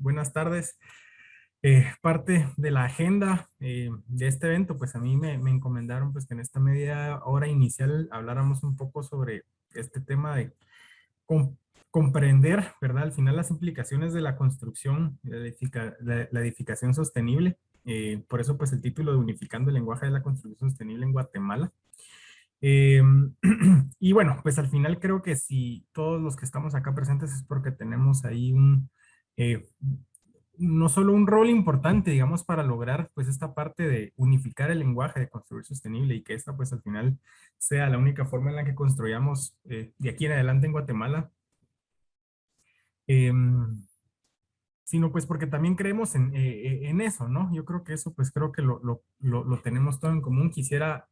buenas tardes. Parte de la agenda de este evento, pues a mí me encomendaron pues que en esta media hora inicial habláramos un poco sobre este tema de com- comprender, ¿verdad? Al final las implicaciones de la construcción, la edificación sostenible. Por eso pues el título de Unificando el lenguaje de la construcción sostenible en Guatemala. Eh, y bueno, pues al final creo que si todos los que estamos acá presentes es porque tenemos ahí eh, no solo un rol importante, digamos, para lograr pues esta parte de unificar el lenguaje de construir sostenible y que esta pues al final sea la única forma en la que construyamos de aquí en adelante en Guatemala. Em, Sino pues porque también creemos en eso, ¿no? Yo creo que eso pues creo que lo tenemos todo en común. Quisiera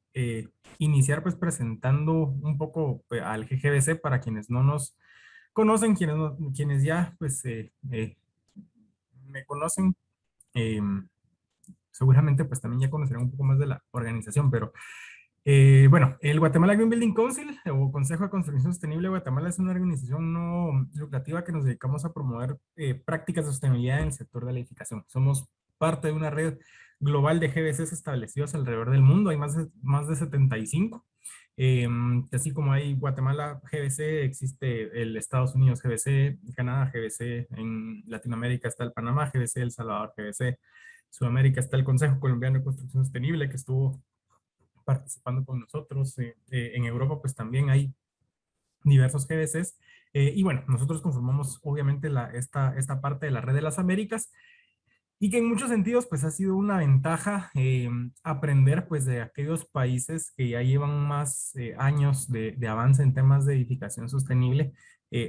iniciar pues presentando un poco al GGBC para quienes no nos conocen, quienes ya pues me conocen, eh, seguramente pues también ya conocerán un poco más de la organización, pero bueno, el Guatemala Green Building Council o Consejo de Construcción Sostenible de Guatemala es una organización no lucrativa que nos dedicamos a promover prácticas de sostenibilidad en el sector de la edificación. Somos parte de una red global de GBCs establecidos alrededor del mundo. Hay más de 75. Así como hay Guatemala GBC, existe el Estados Unidos GBC, Canadá GBC, en Latinoamérica está el Panamá GBC, El Salvador GBC, Sudamérica está el Consejo Colombiano de Construcción Sostenible que estuvo participando con nosotros. En Europa pues también hay diversos GBCs. Y bueno, nosotros conformamos obviamente esta parte de la red de las Américas y que en muchos sentidos pues ha sido una ventaja aprender pues de aquellos países que ya llevan más años de avance en temas de edificación sostenible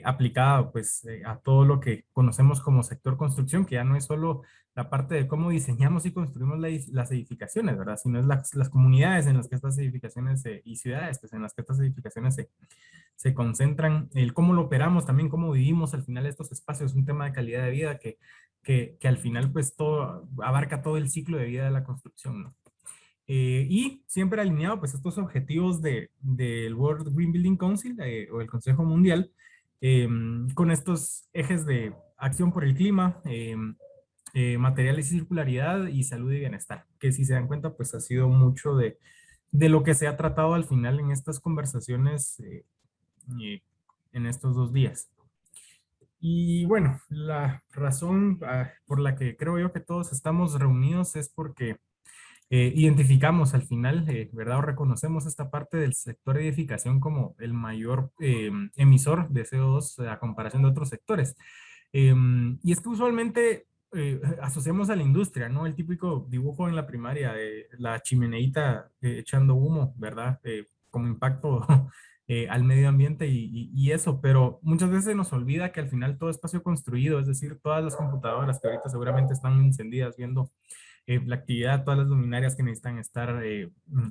aplicado pues a todo lo que conocemos como sector construcción, que ya no es solo la parte de cómo diseñamos y construimos las edificaciones, ¿verdad? Sino es las comunidades en las que estas edificaciones y ciudades pues en las que estas edificaciones se concentran, el cómo lo operamos, también cómo vivimos al final estos espacios, un tema de calidad de vida que al final pues todo abarca todo el ciclo de vida de la construcción, ¿no? Y siempre alineado pues estos objetivos del World Green Building Council o el Consejo Mundial eh, con estos ejes de acción por el clima, materiales y circularidad y salud y bienestar, que si se dan cuenta pues ha sido mucho de lo que se ha tratado al final en estas conversaciones en estos 2 días. Y bueno, la razón por la que creo yo que todos estamos reunidos es porque identificamos al final, ¿verdad? O reconocemos esta parte del sector de edificación como el mayor emisor de CO2 a comparación de otros sectores. Y es que usualmente asociamos a la industria, ¿no? El típico dibujo en la primaria de la chimeneita echando humo, ¿verdad? Como impacto al medio ambiente y eso, pero muchas veces se nos olvida que al final todo espacio construido, es decir, todas las computadoras que ahorita seguramente están encendidas viendo la actividad, todas las luminarias que necesitan estar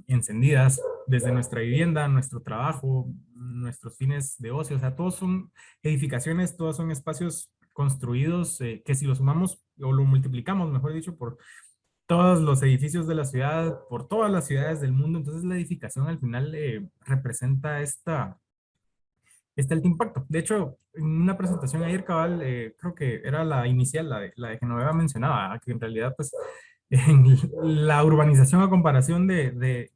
encendidas desde nuestra vivienda, nuestro trabajo, nuestros fines de ocio, o sea, todos son edificaciones, todos son espacios construidos que si lo sumamos o lo multiplicamos, mejor dicho, por todos los edificios de la ciudad, por todas las ciudades del mundo, entonces la edificación al final representa este alto impacto. De hecho, en una presentación ayer, cabal, creo que era la inicial, la de Genoveva mencionaba, que en realidad, pues, en la urbanización a comparación de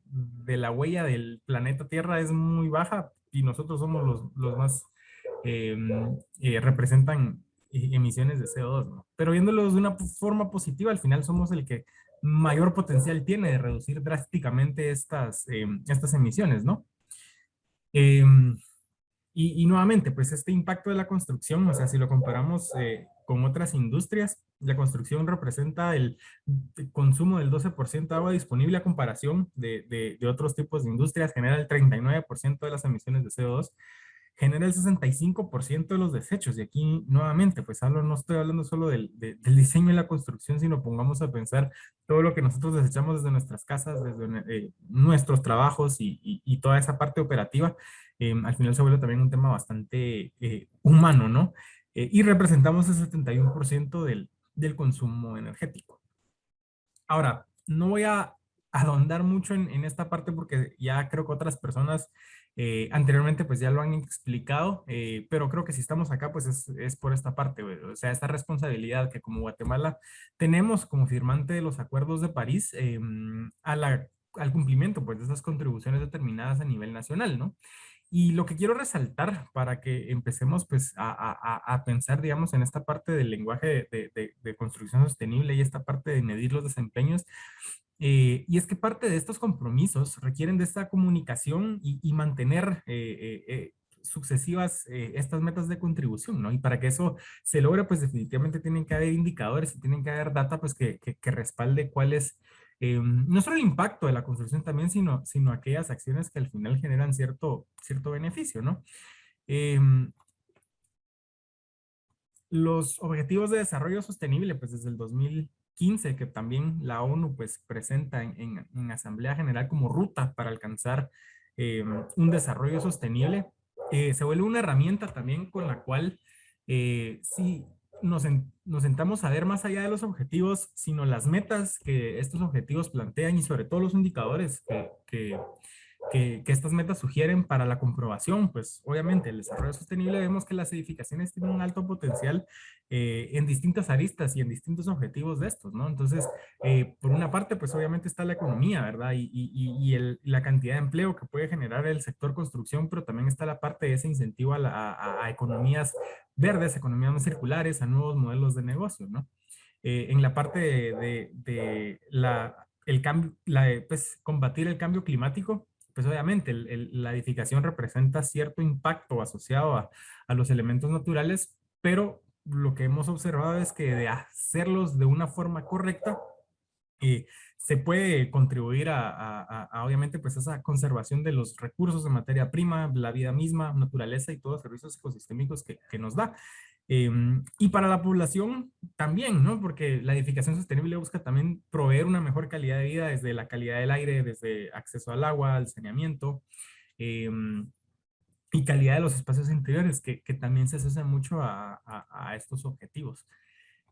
la huella del planeta Tierra es muy baja y nosotros somos los más, eh, representan emisiones de CO2, ¿no? Pero viéndolo de una forma positiva, al final somos el que mayor potencial tiene de reducir drásticamente estas emisiones, ¿no? Em, y nuevamente, pues este impacto de la construcción, o sea, si lo comparamos con otras industrias, la construcción representa el consumo del 12% de agua disponible a comparación de otros tipos de industrias, genera el 39% de las emisiones de CO2, genera el 65% de los desechos. Y aquí nuevamente, pues no estoy hablando solo del diseño y la construcción, sino pongamos a pensar todo lo que nosotros desechamos desde nuestras casas, desde nuestros trabajos y toda esa parte operativa. Al final se vuelve también un tema bastante humano, ¿no? Y representamos el 71% del consumo energético. Ahora, no voy a ahondar mucho en esta parte porque ya creo que otras personas anteriormente pues ya lo han explicado, pero creo que si estamos acá pues es por esta parte, güey. O sea, esta responsabilidad que como Guatemala tenemos como firmante de los acuerdos de París al cumplimiento pues de esas contribuciones determinadas a nivel nacional, ¿no? Y lo que quiero resaltar para que empecemos pues a pensar, digamos, en esta parte del lenguaje de construcción sostenible y esta parte de medir los desempeños, y es que parte de estos compromisos requieren de esta comunicación y mantener sucesivas estas metas de contribución, ¿no? Y para que eso se logre, pues definitivamente tienen que haber indicadores y tienen que haber data, pues que respalde cuál es no solo el impacto de la construcción también, sino aquellas acciones que al final generan cierto beneficio, ¿no? Em, los objetivos de desarrollo sostenible, pues desde el 2015, que también la ONU pues presenta en Asamblea General como ruta para alcanzar un desarrollo sostenible, se vuelve una herramienta también con la cual sí nos sentamos a ver más allá de los objetivos, sino las metas que estos objetivos plantean y sobre todo los indicadores que estas metas sugieren para la comprobación. Pues obviamente el desarrollo sostenible vemos que las edificaciones tienen un alto potencial en distintas aristas y en distintos objetivos de estos, ¿no? Entonces, por una parte, pues obviamente está la economía, ¿verdad? La cantidad de empleo que puede generar el sector construcción, pero también está la parte de ese incentivo a economías verdes, economías más circulares, a nuevos modelos de negocio, ¿no? En la parte de el cambio, pues, combatir el cambio climático, pues obviamente la edificación representa cierto impacto asociado a los elementos naturales, pero lo que hemos observado es que de hacerlos de una forma correcta, eh, se puede contribuir obviamente, pues esa conservación de los recursos de materia prima, la vida misma, naturaleza y todos los servicios ecosistémicos que nos da. Y para la población también, ¿no? Porque la edificación sostenible busca también proveer una mejor calidad de vida desde la calidad del aire, desde acceso al agua, al saneamiento, y calidad de los espacios interiores, que también se asocia mucho a estos objetivos.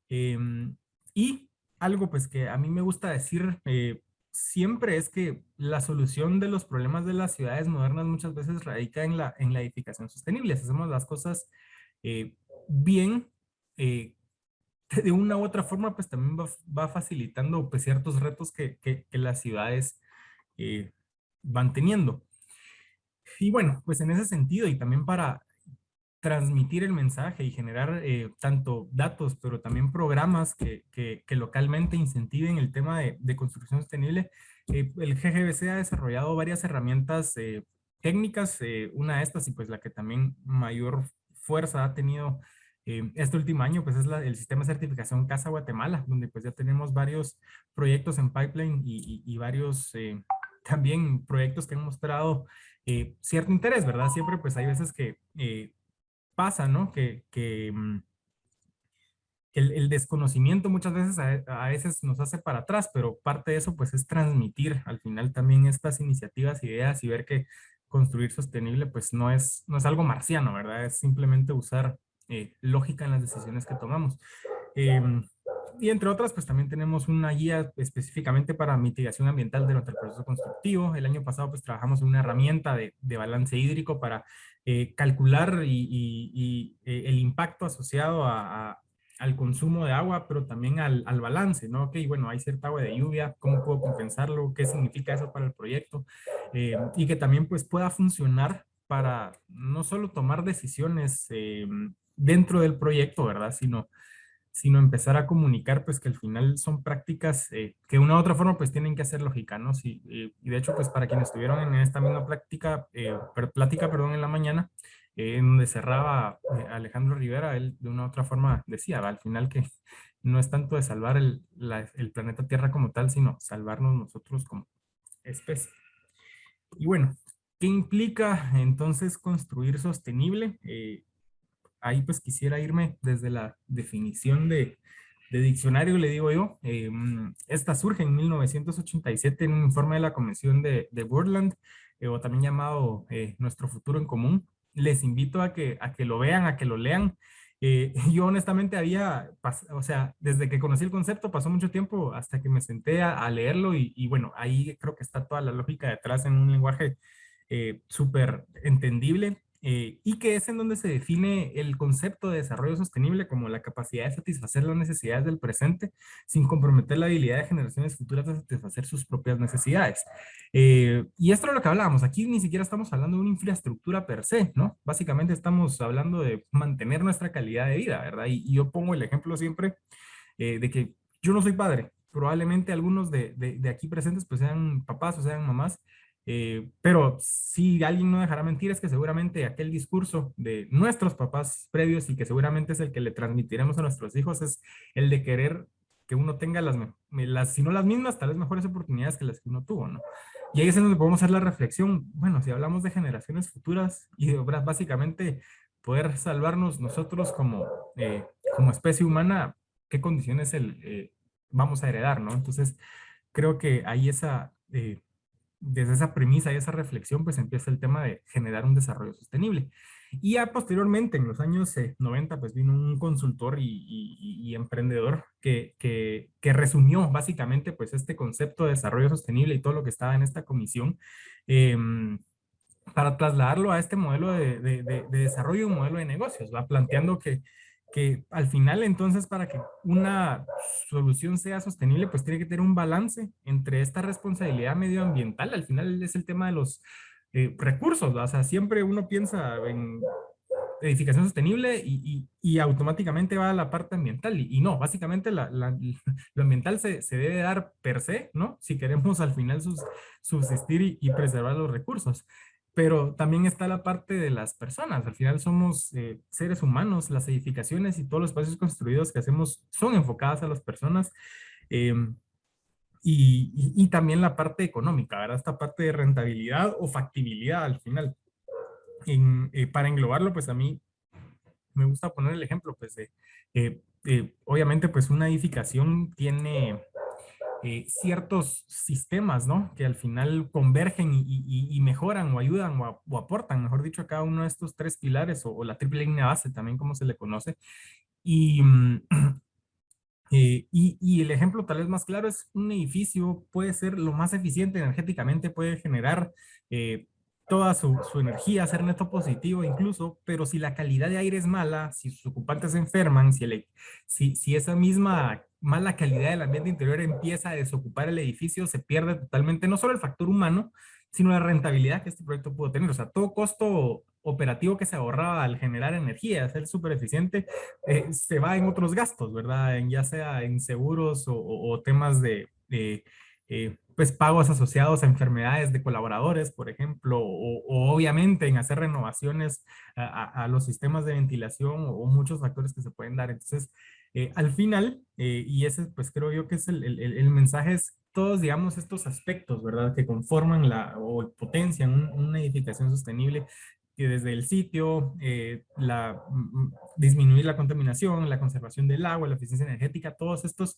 Y algo pues que a mí me gusta decir siempre es que la solución de los problemas de las ciudades modernas muchas veces radica en la edificación sostenible. Si hacemos las cosas eh, bien, eh, de una u otra forma, pues también va facilitando pues ciertos retos que las ciudades van teniendo. Y bueno, pues en ese sentido y también para transmitir el mensaje y generar tanto datos, pero también programas que localmente incentiven el tema de construcción sostenible. El GGBC ha desarrollado varias herramientas técnicas, una de estas y pues la que también mayor fuerza ha tenido este último año, pues es el sistema de certificación Casa Guatemala, donde pues ya tenemos varios proyectos en pipeline y varios también proyectos que han mostrado cierto interés, ¿verdad? Siempre pues hay veces que pasa, ¿no? Que el desconocimiento muchas veces a veces nos hace para atrás, pero parte de eso pues es transmitir al final también estas iniciativas, ideas y ver que construir sostenible pues no es algo marciano, ¿verdad? Es simplemente usar lógica en las decisiones que tomamos. Em, y entre otras, pues también tenemos una guía específicamente para mitigación ambiental durante el proceso constructivo. El año pasado, pues trabajamos en una herramienta de balance hídrico para calcular el impacto asociado al consumo de agua, pero también al balance, ¿no? Ok, bueno, hay cierta agua de lluvia, ¿cómo puedo compensarlo? ¿Qué significa eso para el proyecto? Y que también pues pueda funcionar para no solo tomar decisiones dentro del proyecto, ¿verdad? Sino empezar a comunicar, pues que al final son prácticas que de una u otra forma pues tienen que hacer lógica, ¿no? Sí, y de hecho pues para quienes estuvieron en esta misma plática, perdón, en la mañana, en donde cerraba Alejandro Rivera, él de una u otra forma decía, ¿va? Al final que no es tanto de salvar el planeta Tierra como tal, sino salvarnos nosotros como especie. Y bueno, ¿qué implica entonces construir sostenible? Ahí pues quisiera irme desde la definición de diccionario, le digo yo. Esta surge en 1987 en un informe de la Convención de Portland, o también llamado Nuestro Futuro en Común. Les invito a que lo vean, a que lo lean. Yo honestamente o sea, desde que conocí el concepto pasó mucho tiempo hasta que me senté a leerlo y bueno, ahí creo que está toda la lógica detrás en un lenguaje súper entendible y que es en donde se define el concepto de desarrollo sostenible como la capacidad de satisfacer las necesidades del presente sin comprometer la habilidad de generaciones futuras de satisfacer sus propias necesidades. Y esto es lo que hablábamos, aquí ni siquiera estamos hablando de una infraestructura per se, ¿no? Básicamente estamos hablando de mantener nuestra calidad de vida, ¿verdad? Y yo pongo el ejemplo siempre de que yo no soy padre, probablemente algunos de aquí presentes pues sean papás o sean mamás, pero si alguien no dejará mentir es que seguramente aquel discurso de nuestros papás previos y que seguramente es el que le transmitiremos a nuestros hijos es el de querer que uno tenga si no las mismas, tal vez mejores oportunidades que las que uno tuvo, ¿no? Y ahí es en donde podemos hacer la reflexión, bueno, si hablamos de generaciones futuras y de obras, básicamente poder salvarnos nosotros como especie humana, qué condiciones vamos a heredar, ¿no? Entonces, creo que ahí desde esa premisa y esa reflexión, pues empieza el tema de generar un desarrollo sostenible. Y ya posteriormente, en los años 90, pues vino un consultor y emprendedor que resumió básicamente pues este concepto de desarrollo sostenible y todo lo que estaba en esta comisión. Para trasladarlo a este modelo de desarrollo y un modelo de negocios, va planteando que al final entonces para que una solución sea sostenible, pues tiene que tener un balance entre esta responsabilidad medioambiental, al final es el tema de los recursos, ¿va? O sea, siempre uno piensa en edificación sostenible y automáticamente va a la parte ambiental. Y no, básicamente lo ambiental se debe dar per se, ¿no? Si queremos al final subsistir y preservar los recursos. Pero también está la parte de las personas. Al final somos seres humanos. Las edificaciones y todos los espacios construidos que hacemos son enfocadas a las personas. eh, y también la parte económica, ¿verdad? Esta parte de rentabilidad o factibilidad al final. Para englobarlo, pues a mí me gusta poner el ejemplo, pues, obviamente, pues una edificación tiene ciertos sistemas, ¿no? Que al final convergen y mejoran o ayudan o aportan, mejor dicho, a cada uno de estos tres pilares o la triple línea base, también como se le conoce. Y, y el ejemplo tal vez más claro es un edificio puede ser lo más eficiente energéticamente, puede generar toda su energía, ser neto positivo incluso, pero si la calidad de aire es mala, si sus ocupantes se enferman, si esa misma mala calidad del ambiente interior empieza a desocupar el edificio, se pierde totalmente no solo el factor humano, sino la rentabilidad que este proyecto pudo tener. O sea, todo costo operativo que se ahorraba al generar energía, ser súper eficiente, se va en otros gastos, ¿verdad? Ya sea en seguros o temas pues pagos asociados a enfermedades de colaboradores, por ejemplo, o obviamente en hacer renovaciones a los sistemas de ventilación o muchos factores que se pueden dar. Entonces, al final, y ese pues creo yo que es el mensaje es todos, digamos, estos aspectos, ¿verdad? Que conforman o potencian una edificación sostenible que desde el sitio, disminuir la contaminación, la conservación del agua, la eficiencia energética, todos estos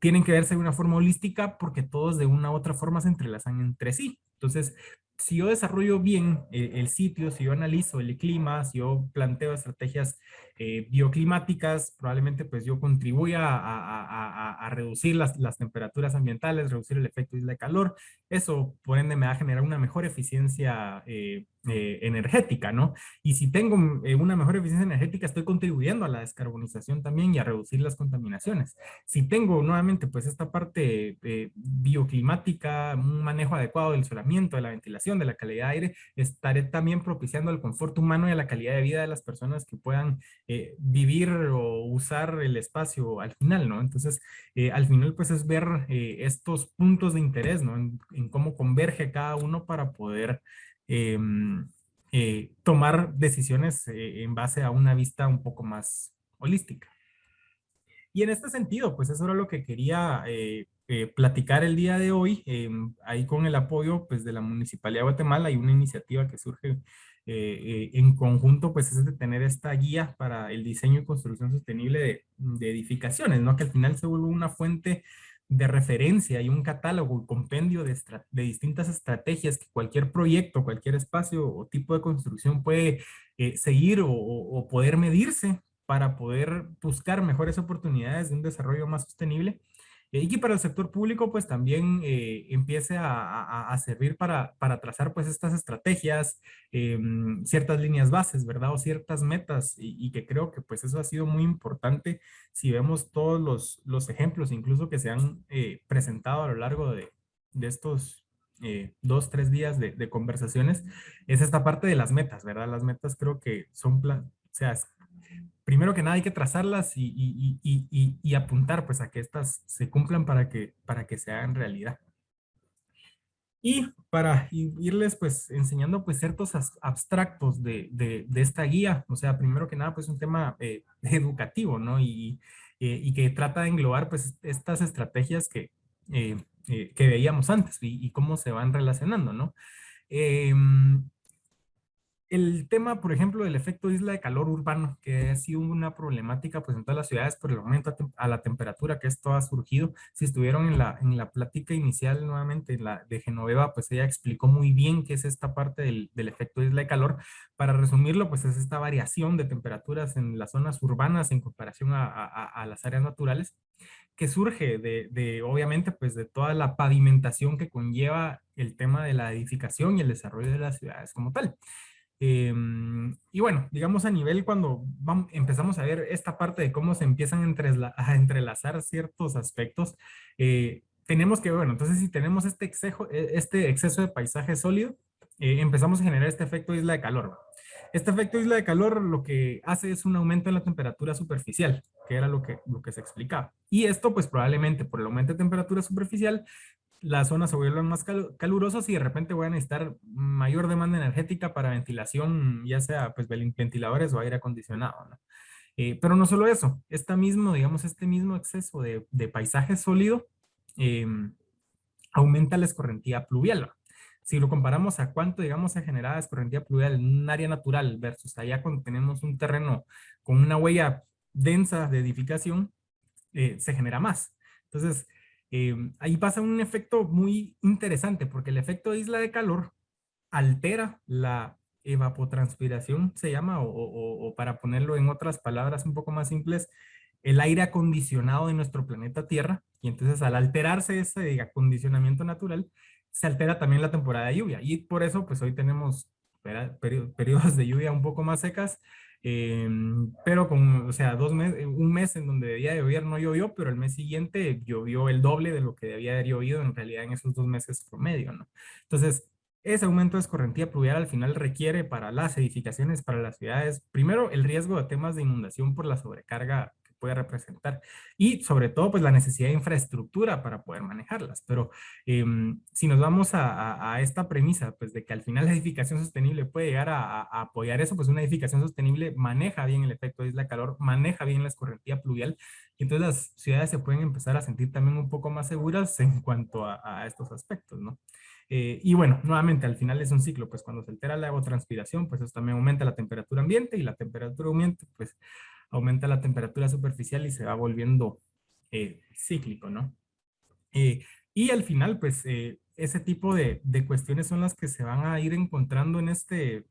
tienen que verse de una forma holística porque todos de una u otra forma se entrelazan entre sí. Entonces, si yo desarrollo bien el sitio, si yo analizo el clima, si yo planteo estrategias bioclimáticas, probablemente pues yo contribuya a reducir las temperaturas ambientales, reducir el efecto isla de calor. Eso, por ende, me va a generar una mejor eficiencia energética, ¿no? Y si tengo una mejor eficiencia energética, estoy contribuyendo a la descarbonización también y a reducir las contaminaciones. Si tengo nuevamente pues esta parte bioclimática, un manejo adecuado del solamiento, de la ventilación, de la calidad de aire, estaré también propiciando el confort humano y la calidad de vida de las personas que puedan vivir o usar el espacio al final, ¿no? Entonces, al final pues es ver estos puntos de interés, ¿no? En cómo converge cada uno para poder eh, tomar decisiones en base a una vista un poco más holística. Y en este sentido, pues eso era lo que quería platicar el día de hoy. Ahí con el apoyo pues, de la Municipalidad de Guatemala hay una iniciativa que surge en conjunto, pues es de tener esta guía para el diseño y construcción sostenible de edificaciones, ¿no? Que al final se vuelve una fuente de referencia y un catálogo, un compendio de distintas estrategias que cualquier proyecto, cualquier espacio o tipo de construcción puede seguir o poder medirse para poder buscar mejores oportunidades de un desarrollo más sostenible y que para el sector público pues también empiece a servir para trazar pues estas estrategias, ciertas líneas bases, ¿verdad? O ciertas metas y que creo que pues eso ha sido muy importante si vemos todos los ejemplos incluso que se han presentado a lo largo de estos 2, 3 días de conversaciones, es esta parte de las metas, ¿verdad? Las metas creo que son, o sea, primero que nada hay que trazarlas y apuntar pues a que estas se cumplan para que se hagan realidad. Y para irles pues enseñando pues ciertos abstractos de esta guía, o sea, primero que nada pues un tema educativo, ¿no? Y que trata de englobar pues estas estrategias que veíamos antes y cómo se van relacionando, ¿no? El tema, por ejemplo, del efecto isla de calor urbano, que ha sido una problemática pues en todas las ciudades por el aumento a la temperatura que esto ha surgido. Si estuvieron en la plática inicial nuevamente, en la de Genoveva, pues ella explicó muy bien qué es esta parte del efecto isla de calor. Para resumirlo, pues es esta variación de temperaturas en las zonas urbanas en comparación a las áreas naturales que surge obviamente, pues de toda la pavimentación que conlleva el tema de la edificación y el desarrollo de las ciudades como tal. Y bueno, digamos a nivel cuando empezamos a ver esta parte de cómo se empiezan a entrelazar ciertos aspectos, tenemos que, bueno, entonces si tenemos este exceso de paisaje sólido, empezamos a generar este efecto isla de calor. ¿Va? Este efecto isla de calor lo que hace es un aumento en la temperatura superficial, que era lo que se explicaba. Y esto pues probablemente por el aumento de temperatura superficial las zonas se vuelven más calurosas y de repente voy a necesitar mayor demanda energética para ventilación, ya sea pues ventiladores o aire acondicionado, ¿no? Pero no solo eso, digamos, este mismo exceso de paisaje sólido eh, aumenta la escorrentía pluvial, ¿no? Si lo comparamos a cuánto, digamos, se genera escorrentía pluvial en un área natural versus allá cuando tenemos un terreno con una huella densa de edificación, se genera más. Entonces, ahí pasa un efecto muy interesante porque el efecto de isla de calor altera la evapotranspiración, se llama, o para ponerlo en otras palabras un poco más simples, el aire acondicionado de nuestro planeta Tierra. Y entonces al alterarse ese acondicionamiento natural, se altera también la temporada de lluvia. Y por eso, pues hoy tenemos periodos de lluvia un poco más secas, pero con, o sea, un mes en donde debía llover no llovió, pero el mes siguiente llovió el doble de lo que debía haber llovido en realidad en esos 2 meses promedio, ¿no? Entonces, ese aumento de escorrentía pluvial al final requiere para las edificaciones, para las ciudades, primero el riesgo de temas de inundación por la sobrecarga que puede representar y sobre todo pues la necesidad de infraestructura para poder manejarlas. Pero si nos vamos a esta premisa pues de que al final la edificación sostenible puede llegar a apoyar eso, pues una edificación sostenible maneja bien el efecto de isla de calor, maneja bien la escorrentía pluvial y entonces las ciudades se pueden empezar a sentir también un poco más seguras en cuanto a estos aspectos, ¿no? Y bueno, nuevamente al final es un ciclo, pues cuando se altera la evapotranspiración, pues eso también aumenta la temperatura ambiente y la temperatura ambiente, pues aumenta la temperatura superficial y se va volviendo cíclico, ¿no? Eh, y al final, pues, ese tipo de cuestiones son las que se van a ir encontrando en este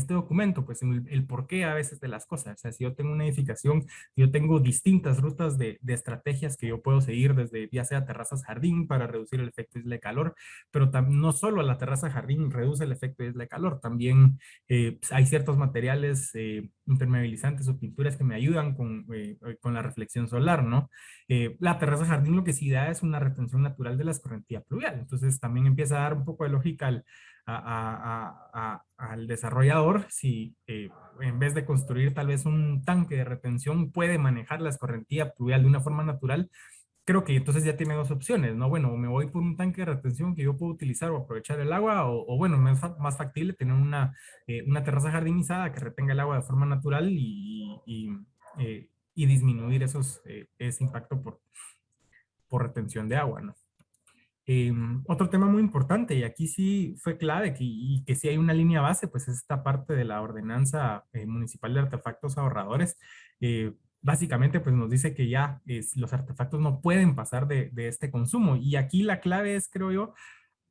documento, pues, en el porqué a veces de las cosas. O sea, si yo tengo una edificación, yo tengo distintas rutas de estrategias que yo puedo seguir desde, ya sea terrazas jardín para reducir el efecto isla de calor, pero no solo la terraza jardín reduce el efecto isla de calor, también pues, hay ciertos materiales impermeabilizantes o pinturas que me ayudan con la reflexión solar, ¿no? La terraza jardín lo que sí da es una retención natural de la escorrentía pluvial. Entonces también empieza a dar un poco de lógica al desarrollador si en vez de construir tal vez un tanque de retención puede manejar la escorrentía pluvial de una forma natural. Creo que entonces ya tiene dos opciones, ¿no? Bueno, me voy por un tanque de retención que yo puedo utilizar o aprovechar el agua, o bueno, más factible tener una terraza jardinizada que retenga el agua de forma natural y disminuir ese impacto por retención de agua, ¿no? Otro tema muy importante, y aquí sí fue clave y que sí hay una línea base, pues es esta parte de la ordenanza municipal de artefactos ahorradores. Básicamente, pues nos dice que ya los artefactos no pueden pasar de este consumo. Y aquí la clave es, creo yo,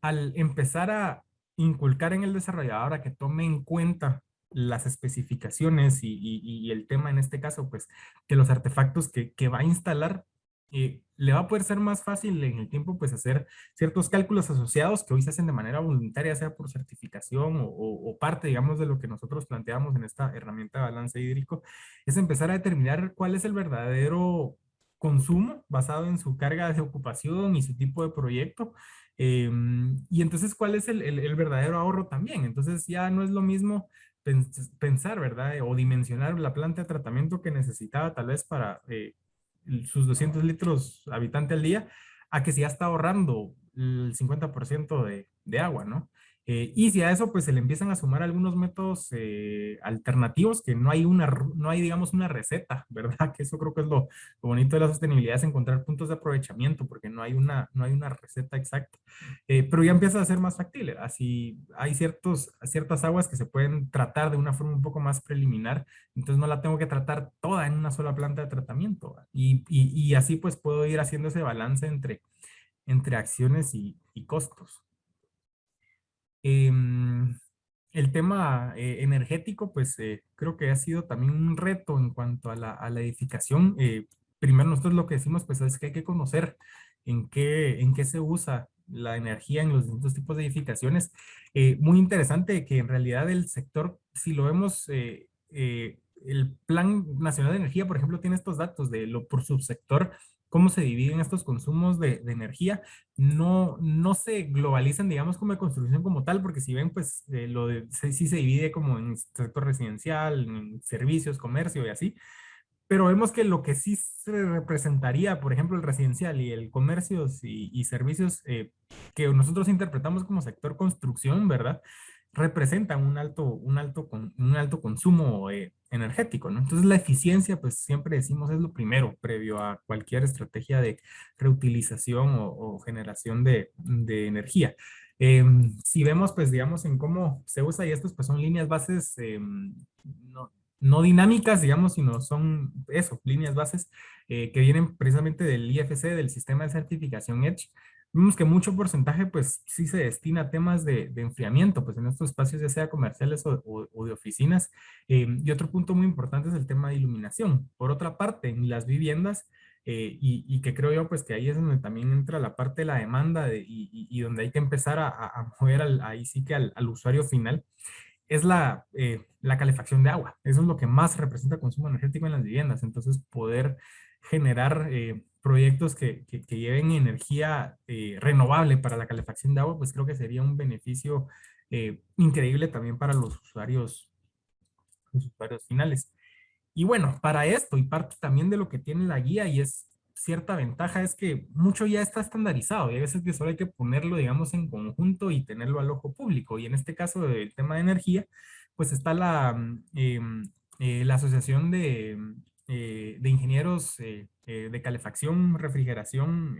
al empezar a inculcar en el desarrollador a que tome en cuenta las especificaciones y el tema en este caso, pues, que los artefactos que va a instalar, le va a poder ser más fácil en el tiempo, pues, hacer ciertos cálculos asociados que hoy se hacen de manera voluntaria, sea por certificación o parte, digamos, de lo que nosotros planteamos en esta herramienta de balance hídrico, es empezar a determinar cuál es el verdadero consumo basado en su carga de ocupación y su tipo de proyecto. Y entonces, ¿cuál es el verdadero ahorro también? Entonces, ya no es lo mismo pensar, ¿verdad? O dimensionar la planta de tratamiento que necesitaba tal vez para sus 200 litros habitante al día, a que si ya está ahorrando el 50% de agua, ¿no? Y si a eso pues se le empiezan a sumar algunos métodos alternativos, que no hay no hay, digamos, una receta, ¿verdad? Que eso creo que es lo bonito de la sostenibilidad, es encontrar puntos de aprovechamiento, porque no hay una receta exacta. Pero ya empieza a ser más factible. Así hay ciertas aguas que se pueden tratar de una forma un poco más preliminar, entonces no la tengo que tratar toda en una sola planta de tratamiento. Y así pues puedo ir haciendo ese balance entre acciones y costos. Em, el tema energético, pues creo que ha sido también un reto en cuanto a a la edificación. Primero, nosotros lo que decimos, pues es que hay que conocer en qué se usa la energía en los distintos tipos de edificaciones. Muy interesante que en realidad el sector, si lo vemos, el Plan Nacional de Energía, por ejemplo, tiene estos datos de lo por subsector, cómo se dividen estos consumos de energía. No se globalizan, digamos, como de construcción como tal, porque si ven, pues sí se divide como en sector residencial, en servicios, comercio y así, pero vemos que lo que sí se representaría, por ejemplo, el residencial y el comercio y servicios que nosotros interpretamos como sector construcción, ¿verdad? Representan un alto consumo energético, ¿no? Entonces la eficiencia, pues siempre decimos es lo primero, previo a cualquier estrategia de reutilización o generación de energía. Si vemos, pues digamos, en cómo se usa, y estos pues son líneas bases, no, no dinámicas, digamos, sino son eso, líneas bases que vienen precisamente del IFC, del sistema de certificación EDGE. Vemos que mucho porcentaje, pues sí se destina a temas de enfriamiento, pues en estos espacios, ya sea comerciales o de oficinas. Y otro punto muy importante es el tema de iluminación. Por otra parte, en las viviendas, y que creo yo, pues que ahí es donde también entra la parte de la demanda y donde hay que empezar a mover ahí sí que al usuario final, es la calefacción de agua. Eso es lo que más representa consumo energético en las viviendas. Entonces, poder generar proyectos que lleven energía renovable para la calefacción de agua, pues creo que sería un beneficio increíble también para los usuarios finales. Y bueno, para esto y parte también de lo que tiene la guía y es cierta ventaja es que mucho ya está estandarizado y a veces que solo hay que ponerlo, digamos, en conjunto y tenerlo al ojo público. Y en este caso del tema de energía, pues está la Asociación de Ingenieros de Calefacción, Refrigeración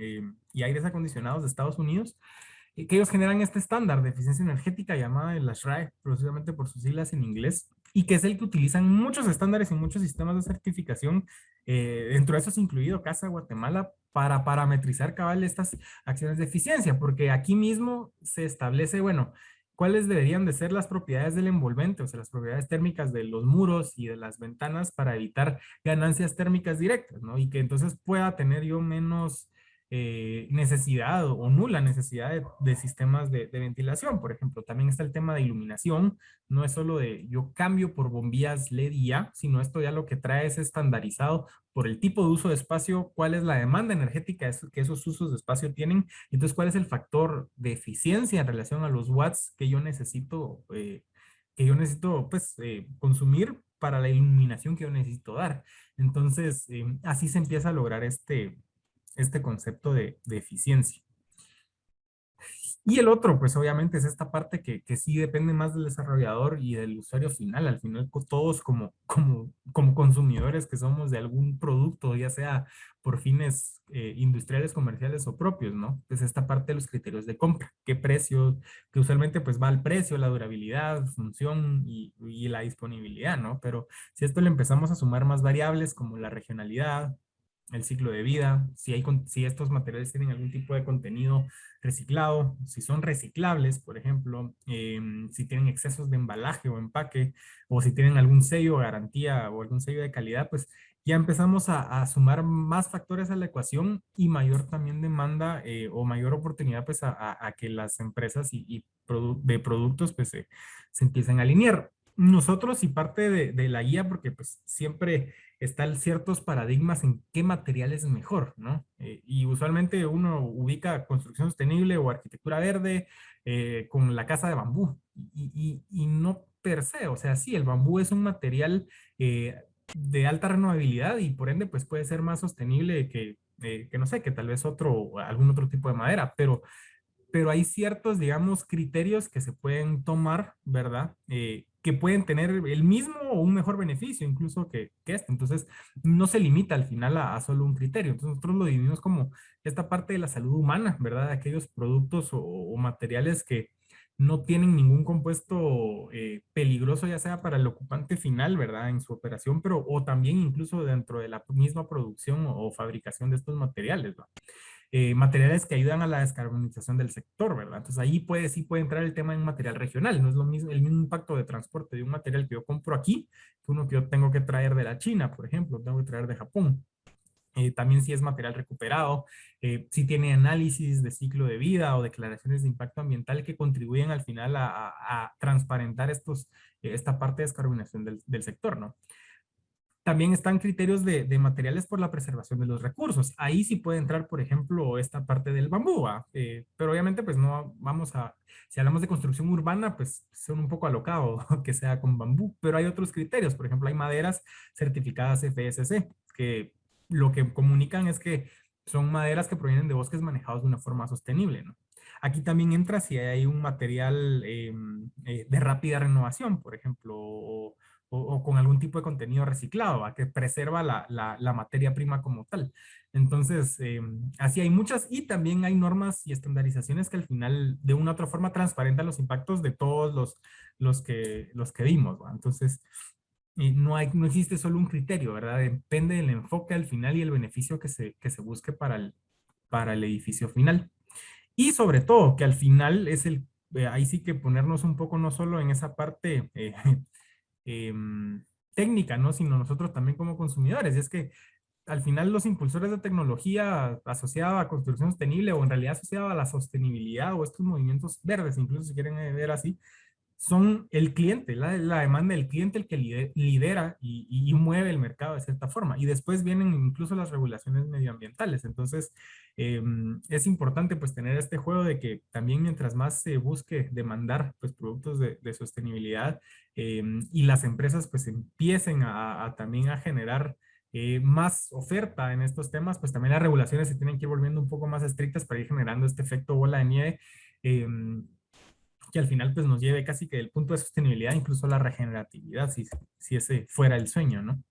y Aires Acondicionados de Estados Unidos, que ellos generan este estándar de eficiencia energética llamada el ASHRAE, precisamente por sus siglas en inglés, y que es el que utilizan muchos estándares y muchos sistemas de certificación, dentro de esos incluido Casa Guatemala, para parametrizar cabal estas acciones de eficiencia, porque aquí mismo se establece, bueno, cuáles deberían de ser las propiedades del envolvente, o sea, las propiedades térmicas de los muros y de las ventanas para evitar ganancias térmicas directas, ¿no? Y que entonces pueda tener yo menos necesidad o nula necesidad de sistemas de ventilación. Por ejemplo, también está el tema de iluminación. No es solo de yo cambio por bombillas LED y ya, sino esto ya lo que trae es estandarizado por el tipo de uso de espacio, cuál es la demanda energética que esos usos de espacio tienen, entonces cuál es el factor de eficiencia en relación a los watts que yo necesito pues consumir para la iluminación que yo necesito dar. Entonces, así se empieza a lograr este concepto de eficiencia. Y el otro, pues obviamente es esta parte que sí depende más del desarrollador y del usuario final. Al final, todos como consumidores que somos de algún producto, ya sea por fines industriales, comerciales o propios, ¿no? Pues esta parte de los criterios de compra. ¿Qué precio? Que usualmente pues va al precio, la durabilidad, función y la disponibilidad, ¿no? Pero si a esto le empezamos a sumar más variables como la regionalidad, el ciclo de vida, si estos materiales tienen algún tipo de contenido reciclado, si son reciclables, por ejemplo, si tienen excesos de embalaje o empaque, o si tienen algún sello de garantía o algún sello de calidad, pues ya empezamos a sumar más factores a la ecuación y mayor también demanda o mayor oportunidad pues a que las empresas de productos pues se empiecen a alinear. Nosotros y parte de la guía, porque pues siempre están ciertos paradigmas en qué material es mejor, ¿no? Y usualmente uno ubica construcción sostenible o arquitectura verde con la casa de bambú y no per se, o sea, sí, el bambú es un material de alta renovabilidad y por ende pues puede ser más sostenible que no sé, que tal vez algún otro tipo de madera, pero hay ciertos, digamos, criterios que se pueden tomar, ¿verdad? Que pueden tener el mismo o un mejor beneficio incluso que este. Entonces, no se limita al final a solo un criterio. Entonces, nosotros lo dividimos como esta parte de la salud humana, ¿verdad? Aquellos productos o materiales que no tienen ningún compuesto peligroso, ya sea para el ocupante final, ¿verdad? En su operación, pero o también incluso dentro de la misma producción o fabricación de estos materiales, ¿verdad? Materiales que ayudan a la descarbonización del sector, ¿verdad? Entonces ahí sí puede entrar el tema en material regional, no es lo mismo, el mismo impacto de transporte de un material que yo compro aquí que uno que yo tengo que traer de la China, por ejemplo, tengo que traer de Japón. También si es material recuperado, si tiene análisis de ciclo de vida o declaraciones de impacto ambiental que contribuyen al final a transparentar esta parte de descarbonización del sector, ¿no? También están criterios de materiales por la preservación de los recursos. Ahí sí puede entrar, por ejemplo, esta parte del bambú, ¿va? Pero obviamente pues no vamos si hablamos de construcción urbana, pues son un poco alocado que sea con bambú, pero hay otros criterios. Por ejemplo, hay maderas certificadas FSC, que lo que comunican es que son maderas que provienen de bosques manejados de una forma sostenible, ¿no? Aquí también entra si hay un material de rápida renovación, por ejemplo, o con algún tipo de contenido reciclado, que preserva la materia prima como tal. Entonces, así hay muchas y también hay normas y estandarizaciones que al final de una u otra forma transparentan los impactos de todos los que vimos, ¿va? Entonces, no existe solo un criterio, ¿verdad? Depende del enfoque al final y el beneficio que se busque para el edificio final. Y sobre todo, que al final ahí sí que ponernos un poco no solo en esa parte técnica, ¿no? Sino nosotros también como consumidores. Y es que al final los impulsores de tecnología asociada a construcción sostenible o en realidad asociada a la sostenibilidad o estos movimientos verdes, incluso si quieren ver así, son el cliente, la demanda del cliente el que lidera y mueve el mercado de cierta forma. Y después vienen incluso las regulaciones medioambientales. Entonces, es importante pues tener este juego de que también mientras más se busque demandar pues productos de sostenibilidad y las empresas pues empiecen también a generar más oferta en estos temas, pues también las regulaciones se tienen que ir volviendo un poco más estrictas para ir generando este efecto bola de nieve. Que al final pues nos lleve casi que del punto de sostenibilidad incluso a la regeneratividad, si ese fuera el sueño, ¿no?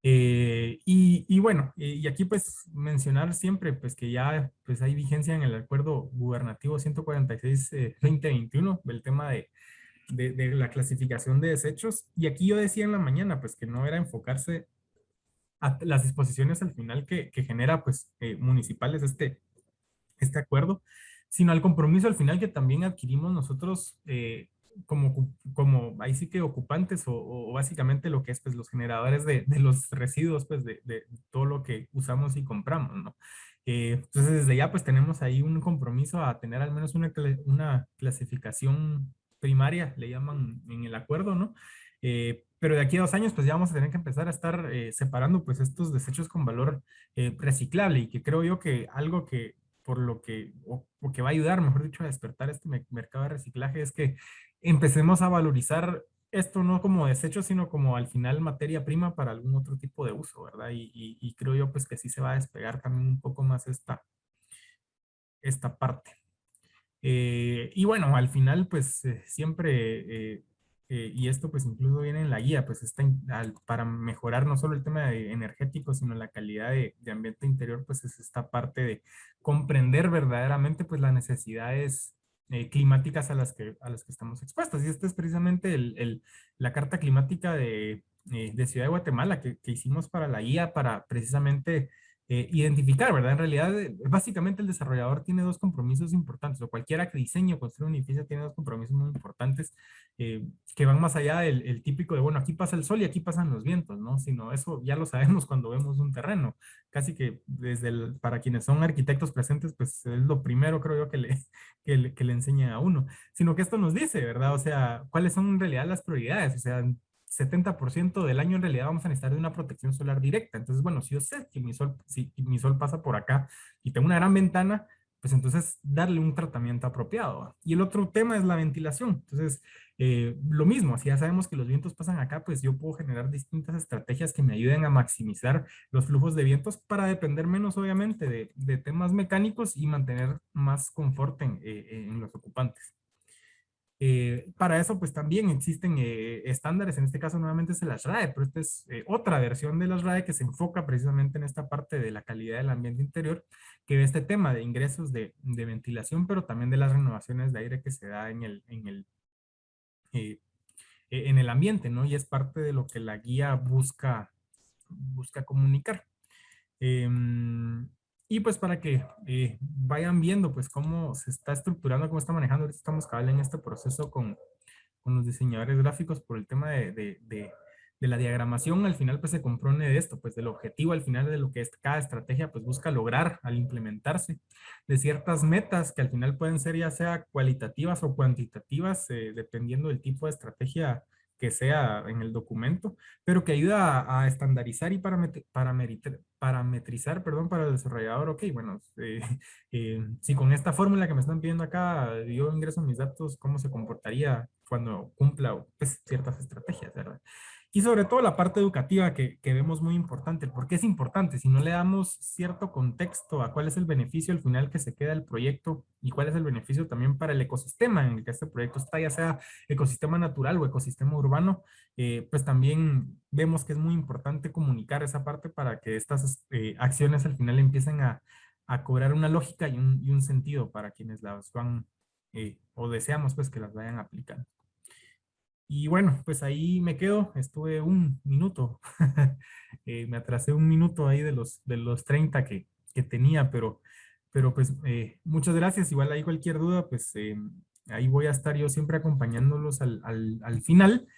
Y bueno, y aquí pues mencionar siempre pues que ya pues hay vigencia en el acuerdo gubernativo 146 2021 del tema de la clasificación de desechos. Y aquí yo decía en la mañana pues que no era enfocarse a las disposiciones al final que genera pues municipales este acuerdo, sino al compromiso al final que también adquirimos nosotros como ahí sí que ocupantes o básicamente lo que es pues los generadores de los residuos pues de todo lo que usamos y compramos, ¿no? Entonces desde ya pues tenemos ahí un compromiso a tener al menos una clasificación primaria, le llaman en el acuerdo, ¿no? Pero de aquí a 2 años pues ya vamos a tener que empezar a estar separando pues estos desechos con valor reciclable y que creo yo que algo que o que va a ayudar, mejor dicho, a despertar este mercado de reciclaje es que empecemos a valorizar esto no como desecho, sino como al final materia prima para algún otro tipo de uso, ¿verdad? Y creo yo pues que sí se va a despegar también un poco más esta parte. Y bueno, al final, pues siempre, y esto pues incluso viene en la guía, pues para mejorar no solo el tema energético, sino la calidad de ambiente interior, pues es esta parte de comprender verdaderamente pues las necesidades climáticas a las que estamos expuestos. Y esta es precisamente la carta climática de Ciudad de Guatemala que hicimos para la guía para precisamente identificar, ¿verdad? En realidad, básicamente el desarrollador tiene dos compromisos importantes, o cualquiera que diseñe o construya un edificio tiene dos compromisos muy importantes eh, que van más allá del el típico de, bueno, aquí pasa el sol y aquí pasan los vientos, ¿no? Sino eso ya lo sabemos cuando vemos un terreno. Casi que desde para quienes son arquitectos presentes, pues es lo primero, creo yo, que le enseñan a uno. Sino que esto nos dice, ¿verdad? O sea, cuáles son en realidad las prioridades. O sea, 70% del año en realidad vamos a necesitar de una protección solar directa. Entonces, bueno, si yo sé que mi sol, si mi sol pasa por acá y tengo una gran ventana, pues entonces darle un tratamiento apropiado. ¿Va? Y el otro tema es la ventilación. Entonces, lo mismo, si ya sabemos que los vientos pasan acá, pues yo puedo generar distintas estrategias que me ayuden a maximizar los flujos de vientos para depender menos, obviamente, de temas mecánicos y mantener más confort en los ocupantes. Para eso, pues también existen estándares, en este caso nuevamente es el ASHRAE, pero esta es otra versión del ASHRAE que se enfoca precisamente en esta parte de la calidad del ambiente interior, que ve este tema de ingresos de ventilación, pero también de las renovaciones de aire que se da eh, en el ambiente, ¿no? Y es parte de lo que la guía busca comunicar. Y pues para que vayan viendo pues cómo se está estructurando, cómo está manejando, ahorita estamos cabal en este proceso con los diseñadores gráficos por el tema de la diagramación, al final pues se compone de esto, pues del objetivo al final de lo que es cada estrategia pues busca lograr al implementarse, de ciertas metas que al final pueden ser ya sea cualitativas o cuantitativas, dependiendo del tipo de estrategia que sea en el documento, pero que ayuda a estandarizar y parametrizar, perdón, para el desarrollador, ok, bueno, si con esta fórmula que me están pidiendo acá, yo ingreso mis datos, ¿cómo se comportaría cuando cumpla pues, ciertas estrategias, ¿verdad? Y sobre todo la parte educativa que vemos muy importante. ¿Por qué es importante? Si no le damos cierto contexto a cuál es el beneficio al final que se queda del proyecto y cuál es el beneficio también para el ecosistema en el que este proyecto está, ya sea ecosistema natural o ecosistema urbano, pues también vemos que es muy importante comunicar esa parte para que estas acciones al final empiecen a cobrar una lógica y un sentido para quienes las van o deseamos pues que las vayan aplicando. Y bueno, pues ahí me quedo, estuve un minuto, me atrasé un minuto ahí de los 30 que tenía, pero pues muchas gracias, igual hay cualquier duda, pues ahí voy a estar yo siempre acompañándolos al final.